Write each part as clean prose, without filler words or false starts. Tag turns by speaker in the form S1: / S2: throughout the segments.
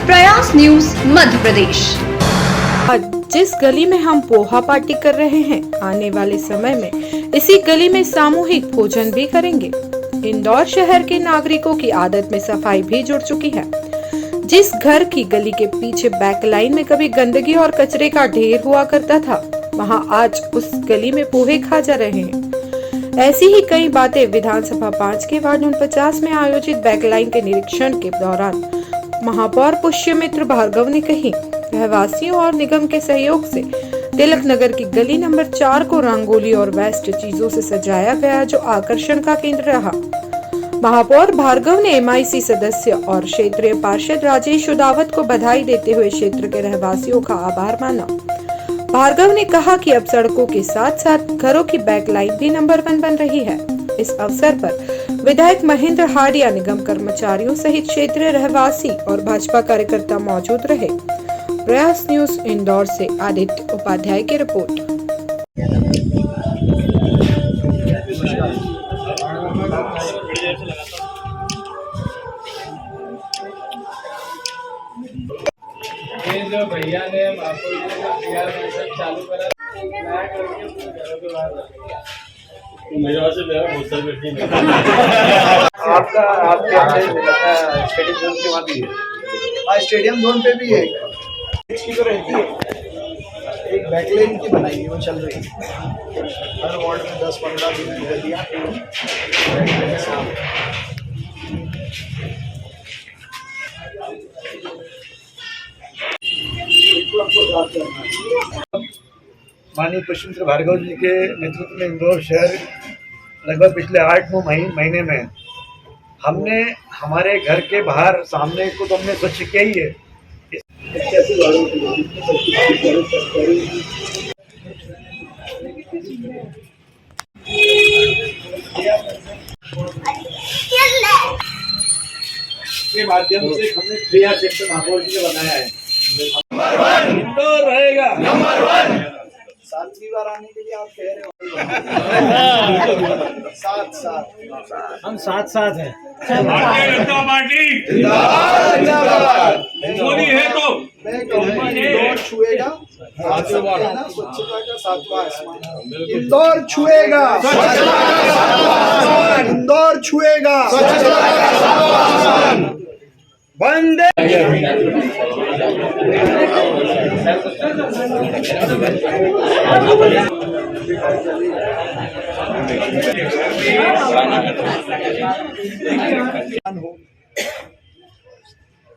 S1: प्रयास न्यूज मध्य प्रदेश।
S2: आज जिस गली में हम पोहा पार्टी कर रहे हैं, आने वाले समय में इसी गली में सामूहिक भोजन भी करेंगे। इंदौर शहर के नागरिकों की आदत में सफाई भी जुड़ चुकी है। जिस घर की गली के पीछे बैक लाइन में कभी गंदगी और कचरे का ढेर हुआ करता था, वहां आज उस गली में पोहे खा जा रहे हैं। ऐसी ही कई बातें विधानसभा 5 के वार्ड 49 में आयोजित बैकलाइन के निरीक्षण के दौरान महापौर पुष्यमित्र भार्गव ने कही। रहवासियों और निगम के सहयोग से तिलक नगर की गली नंबर 4 को रंगोली और वेस्ट चीजों से सजाया गया, जो आकर्षण का केंद्र रहा। महापौर भार्गव ने MIC सदस्य और क्षेत्रीय पार्षद राजेश उदावत को बधाई देते हुए क्षेत्र के रहवासियों का आभार माना। भार्गव ने कहा कि अब सड़कों के साथ साथ घरों की बैकलाइन भी नंबर 1 बन रही है। इस अवसर पर विधायक महेंद्र हाडिया, निगम कर्मचारियों सहित क्षेत्रीय रहवासी और भाजपा कार्यकर्ता मौजूद रहे। प्रयास न्यूज इंदौर से आदित्य उपाध्याय की रिपोर्ट।
S3: ये जो भैया ने आपको चालू करा
S4: मेरे वहाँ से बहुत सारे बैठे
S3: आपका स्टेडियम जोन के वहाँ भी है। हाँ, स्टेडियम जोन पे भी है। इसकी तो रहती है, एक बैकलाइन की बनाई है, वो चल रही है। हर वार्ड में 10-15 दिन गलियाँ माननीय पुष्यमित्र भार्गव जी के नेतृत्व में इंदौर शहर लगभग पिछले 8-9 महीने में हमने हमारे घर के बाहर सामने को तो हमने स्वच्छ किया ही है। के माध्यम से हमने 3 सेक्टर महापौर जी ने बनाया है। इंदौर रहेगा नंबर 1। 7वीं बार आने के लिए आप कह रहे हो। साथ हम साथ हैं।
S4: भारतीय जनता पार्टी
S3: जिंदाबाद।
S4: मोदी है तो
S3: मैं कहूँगा इंदौर छुएगा स्वच्छता का 7वां आसमान। इंदौर छुएगा स्वच्छता का 7वां आसमान। इंदौर छुएगा स्वच्छता का 7वां आसमान। वंदे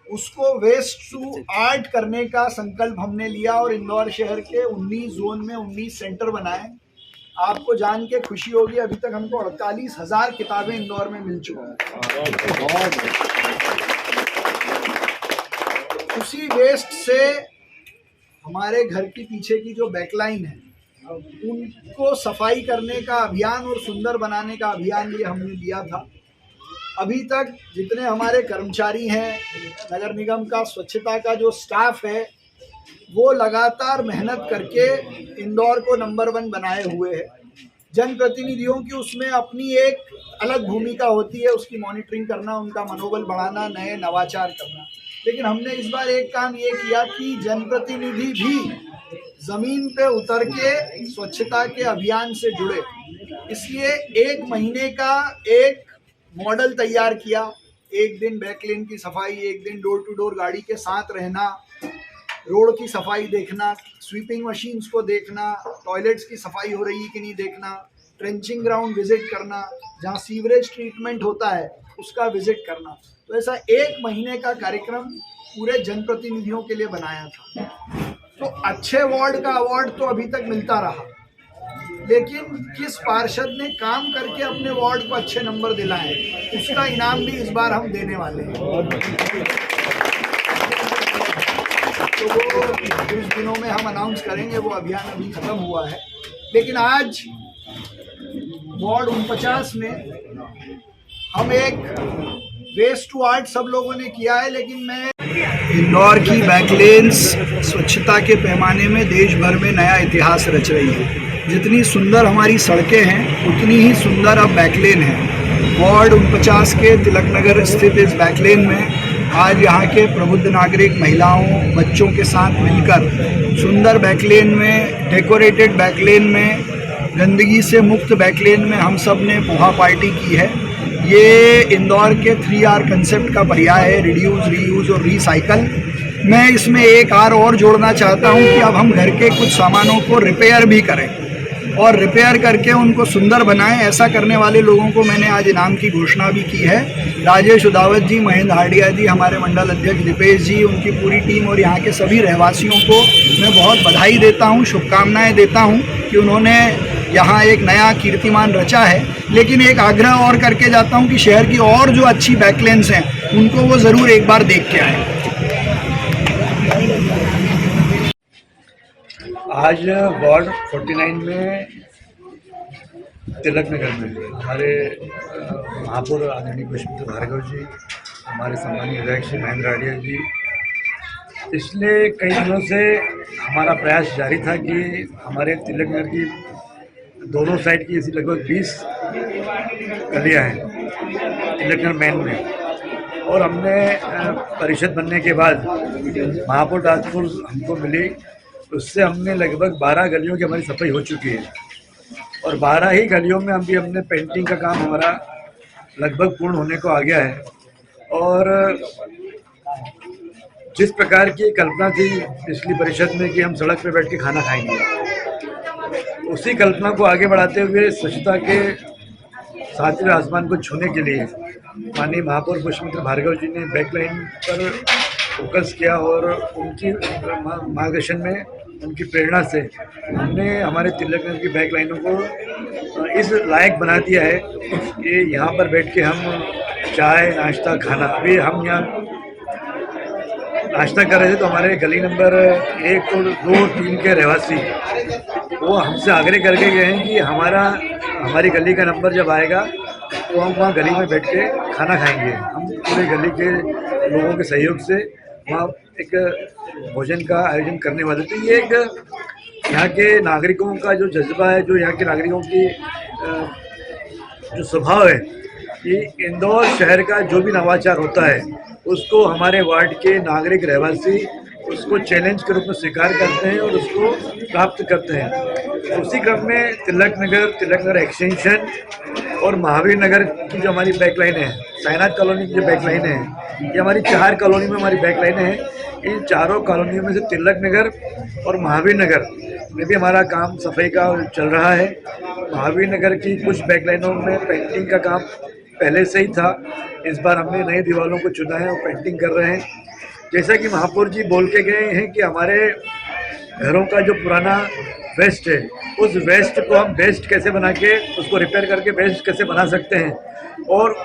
S3: उसको वेस्ट टू आर्ट करने का संकल्प हमने लिया और इंदौर शहर के 19 जोन में 19 सेंटर बनाए। आपको जान के खुशी होगी, अभी तक हमको 48,000 किताबें इंदौर में मिल चुकी हैं। उसी वेस्ट से हमारे घर के पीछे की जो बैकलाइन है, उनको सफाई करने का अभियान और सुंदर बनाने का अभियान ये हमने लिया था। अभी तक जितने हमारे कर्मचारी हैं, नगर निगम का स्वच्छता का जो स्टाफ है, वो लगातार मेहनत करके इंदौर को नंबर 1 बनाए हुए है। जनप्रतिनिधियों की उसमें अपनी एक अलग भूमिका होती है, उसकी मॉनिटरिंग करना, उनका मनोबल बढ़ाना, नए नवाचार करना। लेकिन हमने इस बार एक काम ये किया कि जनप्रतिनिधि भी जमीन पे उतर के स्वच्छता के अभियान से जुड़े। इसलिए 1 महीने का एक मॉडल तैयार किया। एक दिन बैकलेन की सफाई, एक दिन डोर टू डोर गाड़ी के साथ रहना, रोड की सफाई देखना, स्वीपिंग मशीन्स को देखना, टॉयलेट्स की सफाई हो रही है कि नहीं देखना, ट्रेंचिंग ग्राउंड विजिट करना, जहाँ सीवरेज ट्रीटमेंट होता है उसका विजिट करना। तो ऐसा 1 महीने का कार्यक्रम पूरे जनप्रतिनिधियों के लिए बनाया था। तो अच्छे वार्ड का अवार्ड तो अभी तक मिलता रहा, लेकिन किस पार्षद ने काम करके अपने वार्ड को अच्छे नंबर दिलाए, उसका इनाम भी इस बार हम देने वाले हैं। तो वो कुछ दिनों में हम अनाउंस करेंगे, वो अभियान अभी खत्म हुआ है। लेकिन आज वार्ड 49 में हम एक वेस्ट टू आर्ट सब लोगों ने किया है, लेकिन मैं इंदौर की बैकलेन्स स्वच्छता के पैमाने में देश भर में नया इतिहास रच रही है। जितनी सुंदर हमारी सड़कें हैं, उतनी ही सुंदर अब बैकलेन है। वार्ड 49 के तिलक नगर स्थित इस बैकलेन में आज यहाँ के प्रबुद्ध नागरिक महिलाओं बच्चों के साथ मिलकर सुंदर बैकलेन में, डेकोरेटेड बैकलेन में, गंदगी से मुक्त बैकलेन में हम सब ने पोहा पार्टी की है। ये इंदौर के 3R कंसेप्ट का पर्याय है, रिड्यूस, रीयूज़ और रिसाइकल। मैं इसमें एक आर और जोड़ना चाहता हूँ कि अब हम घर के कुछ सामानों को रिपेयर भी करें और रिपेयर करके उनको सुंदर बनाएं। ऐसा करने वाले लोगों को मैंने आज इनाम की घोषणा भी की है। राजेश उदावत जी, महेंद्र हार्डिया जी, हमारे मंडल अध्यक्ष दीपेश जी, उनकी पूरी टीम और यहाँ के सभी रहवासियों को मैं बहुत बधाई देता हूँ, शुभकामनाएं देता हूँ कि उन्होंने यहाँ एक नया कीर्तिमान रचा है। लेकिन एक आग्रह और करके जाता हूँ कि शहर की और जो अच्छी बैकलेन्स हैं उनको वो ज़रूर एक बार देख के आएँ।
S5: आज वार्ड 49 में तिलक नगर में हमारे महापौर आदरणीय पुष्पमित्र भार्गव जी, हमारे सम्मानीय अध्यक्ष महेंद्र हार्डिया जी, पिछले कई दिनों से हमारा प्रयास जारी था कि हमारे तिलक नगर की दोनों साइड की ऐसी लगभग 20 गलियाँ हैं तिलक नगर मेन में, और हमने परिषद बनने के बाद महापौर टास्क फोर्स हमको मिली, उससे हमने लगभग 12 गलियों की हमारी सफाई हो चुकी है और 12 ही गलियों में अभी हमने पेंटिंग का काम हमारा लगभग पूर्ण होने को आ गया है। और जिस प्रकार की कल्पना थी पिछली परिषद में कि हम सड़क पर बैठ के खाना खाएंगे, उसी कल्पना को आगे बढ़ाते हुए स्वच्छता के सातवें आसमान को छूने के लिए माननीय महापौर पुष्पमित्र भार्गव जी ने बैकलाइन पर फोकस किया और उनकी मार्गदर्शन में, उनकी प्रेरणा से हमने हमारे तिलक नगर की बैक लाइनों को इस लायक बना दिया है कि यहाँ पर बैठ के हम चाय नाश्ता खाना, अभी हम यहाँ नाश्ता कर रहे थे तो हमारे गली नंबर 1 और 2 और 3 के रहवासी वो हमसे आग्रह करके गए हैं कि हमारी गली का नंबर जब आएगा तो हम वहाँ गली में बैठ के खाना खाएंगे। हम पूरे गली के लोगों के सहयोग से वहाँ एक भोजन का आयोजन करने वाले थे। ये एक यहाँ के नागरिकों का जो जज्बा है, जो यहाँ के नागरिकों की जो स्वभाव है कि इंदौर शहर का जो भी नवाचार होता है उसको हमारे वार्ड के नागरिक रहवासी उसको चैलेंज के रूप में स्वीकार करते हैं और उसको प्राप्त करते हैं। उसी क्रम में तिलक नगर एक्सटेंशन और महावीर नगर की जो हमारी बैकलाइन है, साइनाथ कॉलोनी की जो बैकलाइन है, ये हमारी 4 कॉलोनी में हमारी बैकलाइन है। इन चारों कॉलोनियों में से तिलक नगर और महावीर नगर में भी हमारा काम सफाई का चल रहा है। महावीर नगर की कुछ बैकलाइनों में पेंटिंग का काम पहले से ही था, इस बार हमने नई दीवारों को चुना है और पेंटिंग कर रहे हैं। जैसा कि महापौर जी बोल के गए हैं कि हमारे घरों का जो पुराना वेस्ट है, उस वेस्ट को हम बेस्ट कैसे बना के उसको रिपेयर करके बेस्ट कैसे बना सकते हैं, और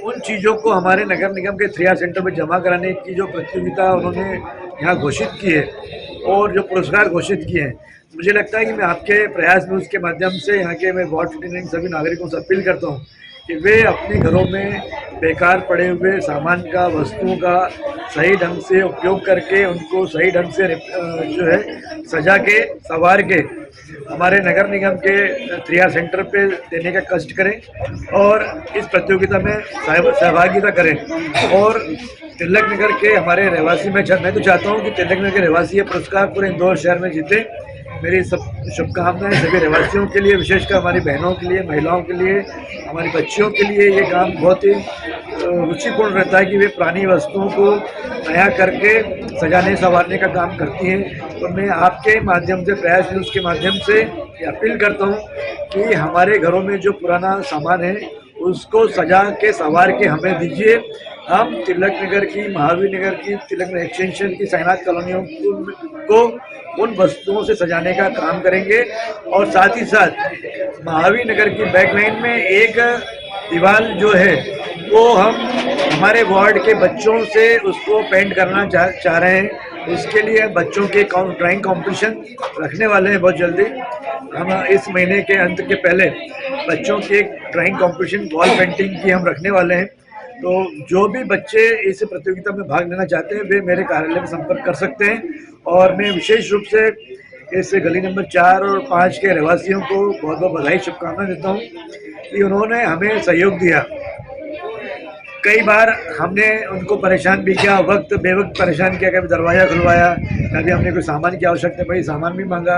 S5: उन चीज़ों को हमारे नगर निगम के 3R सेंटर में जमा कराने की जो प्रतियोगिता उन्होंने यहाँ घोषित की है और जो पुरस्कार घोषित किए हैं, मुझे लगता है कि मैं आपके प्रयास में उसके माध्यम से यहाँ के मैं वार्ड 49 सभी नागरिकों से अपील करता हूँ कि वे अपने घरों में बेकार पड़े हुए सामान का, वस्तुओं का सही ढंग से उपयोग करके उनको सही ढंग से जो है सजा के, संवार के हमारे नगर निगम के 3R सेंटर पे देने का कष्ट करें और इस प्रतियोगिता में सहभागिता करें। और तिलक नगर के हमारे रहवासी, मैं तो चाहता हूँ कि तिलक नगर के रहवासी ये पुरस्कार पूरे इंदौर शहर में जीते। मेरी सब शुभकामनाएं सभी रहवासियों के लिए, विशेषकर हमारी बहनों के लिए, महिलाओं के लिए, हमारी बच्चियों के लिए। ये काम बहुत ही रुचिपूर्ण रहता है कि वे पुरानी वस्तुओं को नया करके सजाने संवारने का काम करती हैं। तो मैं आपके माध्यम से, प्रयास न्यूज़ के माध्यम से ये अपील करता हूँ कि हमारे घरों में जो पुराना सामान है उसको सजा के संवार के हमें दीजिए। हम तिलक नगर की, महावीर नगर की, तिलक नगर एक्सटेंशन की, साइनाथ कॉलोनियों को उन वस्तुओं से सजाने का काम करेंगे। और साथ ही साथ महावीर नगर की बैकलाइन में एक दीवार जो है वो हम हमारे वार्ड के बच्चों से उसको पेंट करना चाह रहे हैं। उसके लिए बच्चों के ड्राइंग कंपटीशन रखने वाले हैं बहुत जल्दी। हम इस महीने के अंत के पहले बच्चों के ड्राइंग कंपटीशन, वॉल पेंटिंग की हम रखने वाले हैं। तो जो भी बच्चे इस प्रतियोगिता में भाग लेना चाहते हैं वे मेरे कार्यालय में संपर्क कर सकते हैं। और मैं विशेष रूप से इस गली नंबर 4 और 5 के रहवासियों को बहुत बहुत बधाई, शुभकामनाएं देता हूं कि उन्होंने हमें सहयोग दिया। कई बार हमने उनको परेशान भी किया, वक्त बेवक्त परेशान किया, कभी दरवाज़ा खुलवाया, कभी हमने कोई सामान की आवश्यकता पड़ी सामान भी मांगा,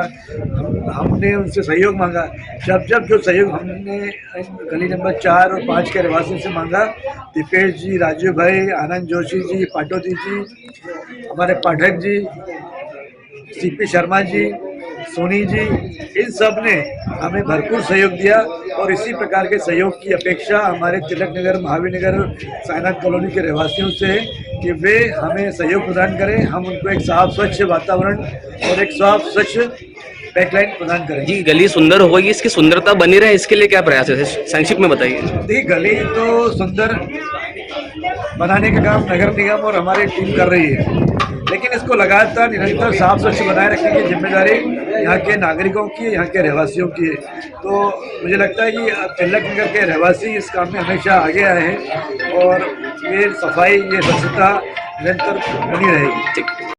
S5: हमने उनसे सहयोग मांगा। जब जो सहयोग हमने गली नंबर 4 और 5 के रहवासियों से मांगा, दीपेश जी, राजू भाई, आनंद जोशी जी, पाटोदी जी, हमारे पाठक जी, सीपी शर्मा जी, सोनी जी, इन सब ने हमें भरपूर सहयोग दिया और इसी प्रकार के सहयोग की अपेक्षा हमारे तिलक नगर, महावीर नगर, साईनाथ कॉलोनी के रहवासियों से है कि वे हमें सहयोग प्रदान करें। हम उनको एक साफ स्वच्छ वातावरण और एक साफ स्वच्छ बैकलाइन प्रदान करें।
S6: जी, गली सुंदर हो गई, इसकी सुंदरता बनी रहे, इसके लिए क्या प्रयास है, संक्षिप्त में बताइए।
S5: देखिए, गली तो सुंदर बनाने का काम नगर निगम और हमारी टीम कर रही है, लेकिन इसको लगातार निरंतर साफ स्वच्छ बनाए रखने की जिम्मेदारी यहाँ के नागरिकों की, यहाँ के रहवासियों की है। तो मुझे लगता है कि तिलक नगर के रहवासी इस काम में हमेशा आगे आए हैं और ये सफाई, ये स्वच्छता निरंतर बनी रहेगी।